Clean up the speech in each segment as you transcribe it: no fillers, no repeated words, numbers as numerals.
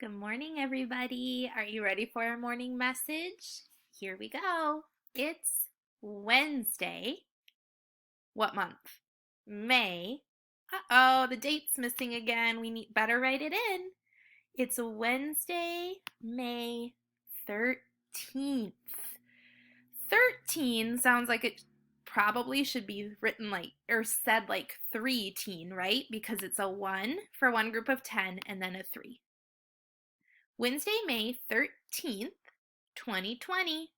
Good morning, everybody. Are you ready for our morning message? Here we go. It's Wednesday. What month? May. Uh-oh, the date's missing again. We need better write it in. It's Wednesday, May 13th. 13 sounds like it probably should be written like or said like 3-teen, right? Because it's a 1 for one group of 10 and then a 3. Wednesday, May 13th, 2020.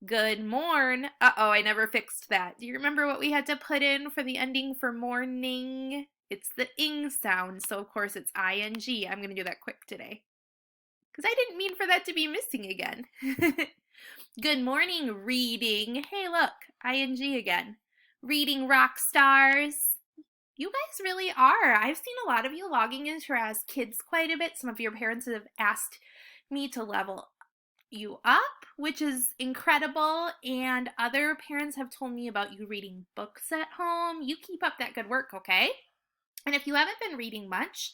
Good morn. Uh-oh, I never fixed that. Do you remember what we had to put in for the ending for morning? It's the ing sound, so of course it's ing. I'm going to do that quick today because I didn't mean for that to be missing again. Good morning, reading. Hey, look, ing again. Reading rock stars. You guys really are. I've seen a lot of you logging into as kids quite a bit. Some of your parents have asked me to level you up, which is incredible. And other parents have told me about you reading books at home. You keep up that good work, okay? And if you haven't been reading much,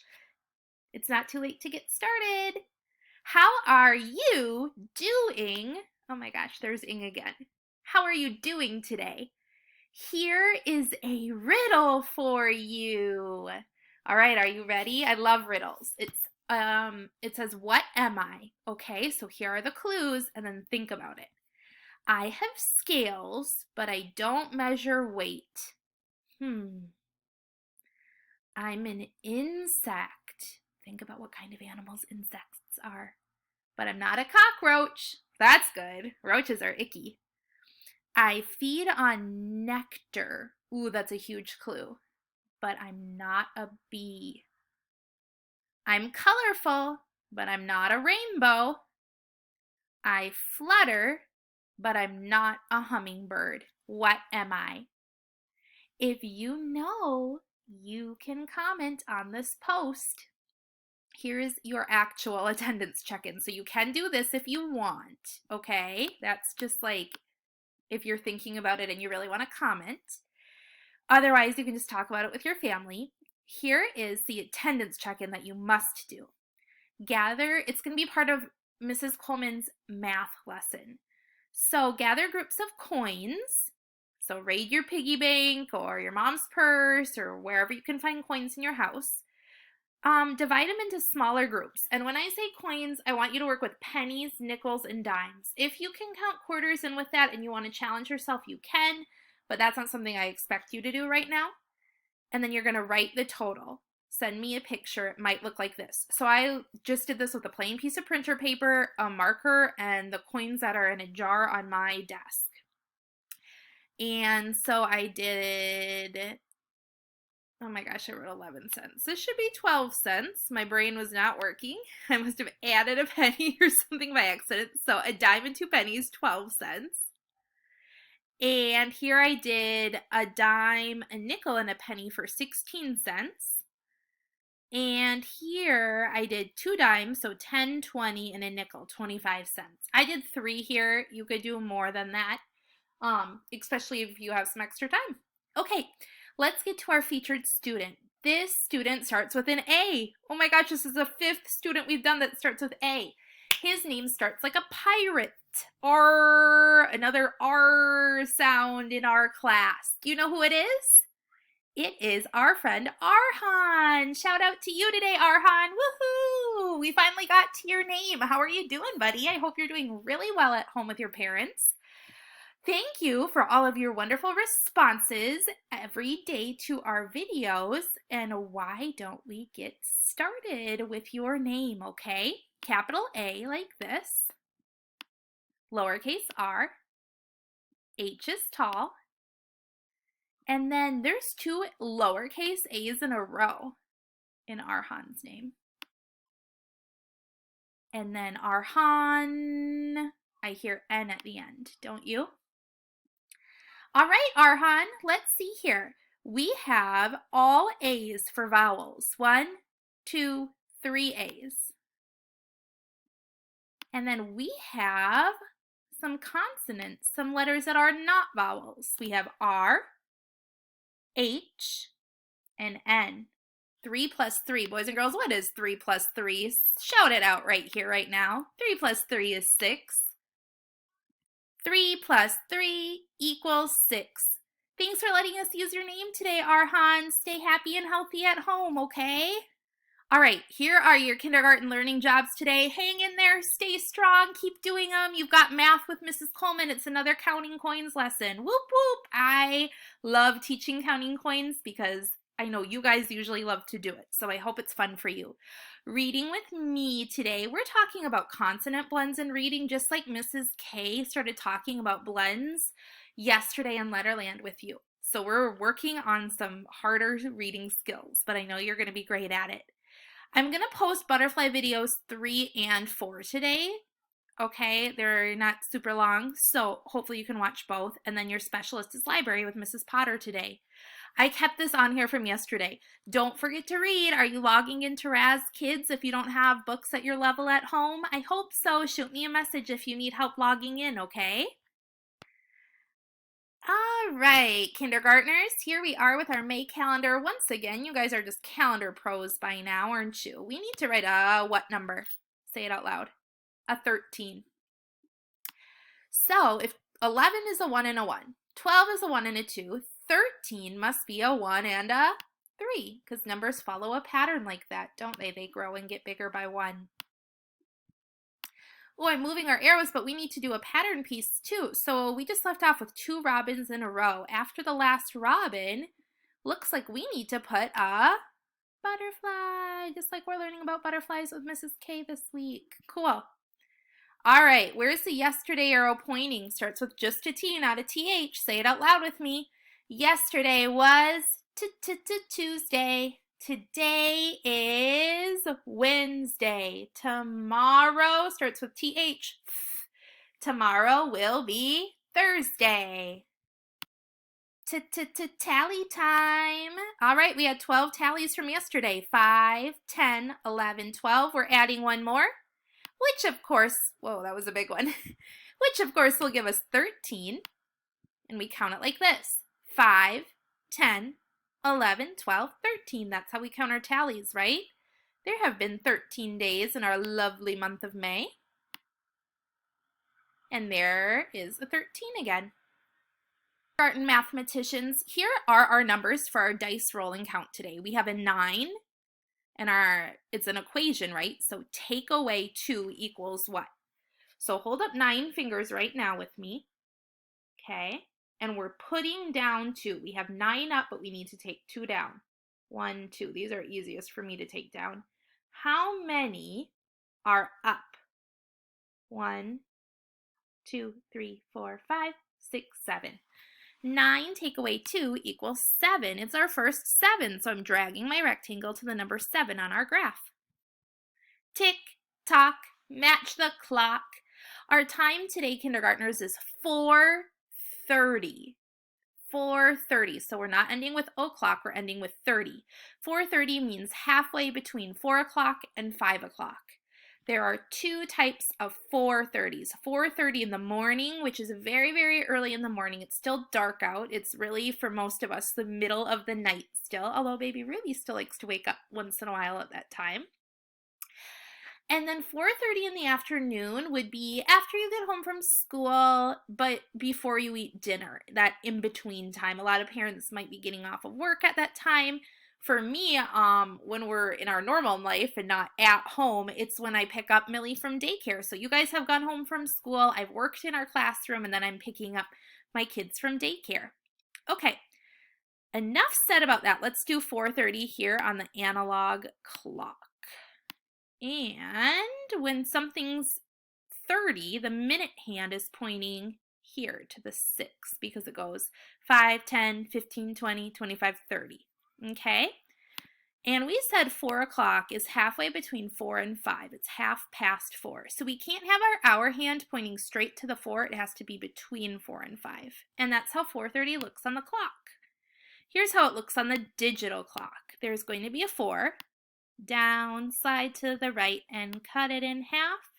it's not too late to get started. How are you doing? Oh my gosh, there's ing again. How are you doing today? Here is a riddle for you. All right, are you ready? I love riddles. It says, "What am I?" Okay, so here are the clues and then think about it. I have scales, but I don't measure weight. I'm an insect. Think about what kind of animals insects are. But I'm not a cockroach. That's good. Roaches are icky. I feed on nectar. Ooh, that's a huge clue. But I'm not a bee. I'm colorful, but I'm not a rainbow. I flutter, but I'm not a hummingbird. What am I? If you know, you can comment on this post. Here's your actual attendance check-in. So you can do this if you want, okay? That's just like if you're thinking about it and you really want to comment. Otherwise, you can just talk about it with your family. Here is the attendance check-in that you must do. It's going to be part of Mrs. Coleman's math lesson. So gather groups of coins. So raid your piggy bank or your mom's purse or wherever you can find coins in your house. Divide them into smaller groups. And when I say coins, I want you to work with pennies, nickels, and dimes. If you can count quarters in with that and you want to challenge yourself, you can, but that's not something I expect you to do right now. And then you're going to write the total. Send me a picture. It might look like this. So I just did this with a plain piece of printer paper, a marker, and the coins that are in a jar on my desk. And so I did, oh my gosh, I wrote 11 cents. This should be 12 cents. My brain was not working. I must have added a penny or something by accident. So a dime and 2 pennies, 12 cents. And here I did a dime, a nickel, and a penny for 16 cents. And here I did 2 dimes, so 10, 20, and a nickel, 25 cents. I did 3 here. You could do more than that, especially if you have some extra time. Okay, let's get to our featured student. This student starts with an A. Oh my gosh, this is the 5th student we've done that starts with A. His name starts like a pirate. R, another R sound in our class. Do you know who it is? It is our friend Arhan. Shout out to you today, Arhan. Woohoo! We finally got to your name. How are you doing, buddy? I hope you're doing really well at home with your parents. Thank you for all of your wonderful responses every day to our videos. And why don't we get started with your name, okay? Capital A like this, lowercase r, H is tall, and then there's 2 lowercase a's in a row in Arhan's name. And then Arhan, I hear N at the end, don't you? All right, Arhan, let's see here. We have all A's for vowels. 1, 2, 3 A's. And then we have some consonants, some letters that are not vowels. We have R, H, and N. 3 plus 3. Boys and girls, what is 3 plus 3? Shout it out right here, right now. 3 plus 3 is 6. 3 plus 3 equals 6. Thanks for letting us use your name today, Arhan. Stay happy and healthy at home, okay? All right, here are your kindergarten learning jobs today. Hang in there, stay strong, keep doing them. You've got math with Mrs. Coleman. It's another counting coins lesson. Whoop, whoop. I love teaching counting coins because I know you guys usually love to do it, so I hope it's fun for you. Reading with me today, we're talking about consonant blends in reading, just like Mrs. K started talking about blends yesterday in Letterland with you. So we're working on some harder reading skills, but I know you're going to be great at it. I'm going to post butterfly videos 3 and 4 today. Okay, they're not super long, so hopefully you can watch both. And then your specialist is library with Mrs. Potter today. I kept this on here from yesterday. Don't forget to read. Are you logging into Raz Kids if you don't have books at your level at home? I hope so. Shoot me a message if you need help logging in, okay? All right, kindergartners, here we are with our May calendar. Once again, you guys are just calendar pros by now, aren't you? We need to write a what number? Say it out loud. A 13. So if 11 is a 1 and a 1, 12 is a 1 and a 2, 13 must be a 1 and a 3 because numbers follow a pattern like that, don't they? They grow and get bigger by 1. Oh, I'm moving our arrows, but we need to do a pattern piece too. So we just left off with 2 robins in a row. After the last robin, looks like we need to put a butterfly, just like we're learning about butterflies with Mrs. K this week. Cool. All right, where's the yesterday arrow pointing? Starts with just a T, not a TH. Say it out loud with me. Yesterday was Tuesday. Today is Wednesday. Tomorrow starts with TH. Tomorrow will be Thursday. Tally time. All right, we had 12 tallies from yesterday. 5, 10, 11, 12. We're adding one more, which of course, whoa, that was a big one, which of course will give us 13. And we count it like this. 5, 10, 11, 12, 13. That's how we count our tallies, right? There have been 13 days in our lovely month of May. And there is a 13 again. Kindergarten mathematicians, here are our numbers for our dice rolling count today. We have a 9, and it's an equation, right? So take away 2 equals what? So hold up 9 fingers right now with me. Okay. And we're putting down 2. We have 9 up, but we need to take 2 down. 1, 2. These are easiest for me to take down. How many are up? 1, 2, 3, 4, 5, 6, 7. 9 take away 2 equals 7. It's our first 7, so I'm dragging my rectangle to the number 7 on our graph. Tick, tock, match the clock. Our time today, kindergartners, is 4:30. 4:30. So we're not ending with o'clock, we're ending with 30. 4:30 means halfway between 4 o'clock and 5 o'clock. There are 2 types of 4:30s. 4:30 in the morning, which is very, very early in the morning. It's still dark out. It's really, for most of us, the middle of the night still, although baby Ruby still likes to wake up once in a while at that time. And then 4:30 in the afternoon would be after you get home from school, but before you eat dinner, that in-between time. A lot of parents might be getting off of work at that time. For me, when we're in our normal life and not at home, it's when I pick up Millie from daycare. So you guys have gone home from school, I've worked in our classroom, and then I'm picking up my kids from daycare. Okay, enough said about that. Let's do 4:30 here on the analog clock. And when something's 30, the minute hand is pointing here to the 6 because it goes 5, 10, 15, 20, 25, 30. Okay? And we said 4 o'clock is halfway between 4 and 5. It's half past 4. So we can't have our hour hand pointing straight to the 4. It has to be between 4 and 5. And that's how 4:30 looks on the clock. Here's how it looks on the digital clock. There's going to be a 4. Down, slide to the right, and cut it in half,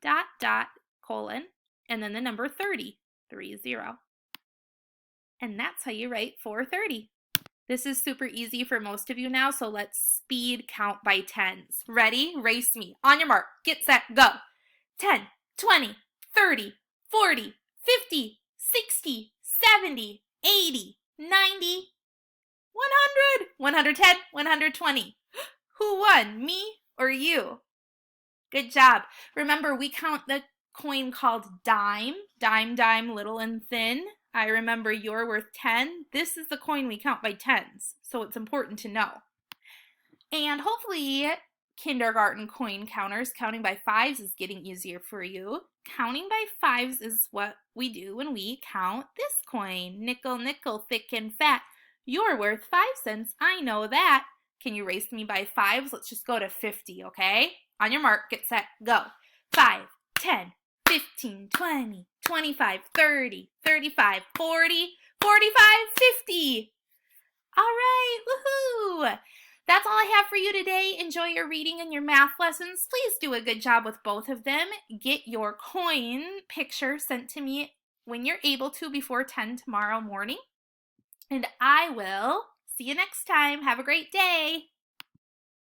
dot, dot, colon, and then the number 30, 30. And that's how you write 4:30. This is super easy for most of you now, so let's speed count by tens. Ready? Race me. On your mark. Get set. Go. 10, 20, 30, 40, 50, 60, 70, 80, 90, 100, 110, 120. Who won? Me or you? Good job. Remember, we count the coin called dime. Dime, dime, little and thin. I remember you're worth 10. This is the coin we count by tens, so it's important to know. And hopefully, kindergarten coin counters, counting by fives is getting easier for you. Counting by fives is what we do when we count this coin. Nickel, nickel, thick and fat. You're worth 5 cents. I know that. Can you race me by fives? Let's just go to 50, okay? On your mark, get set, go. 5, 10, 15, 20, 25, 30, 35, 40, 45, 50. All right, woohoo! That's all I have for you today. Enjoy your reading and your math lessons. Please do a good job with both of them. Get your coin picture sent to me when you're able to before 10 tomorrow morning. And I will see you next time. Have a great day.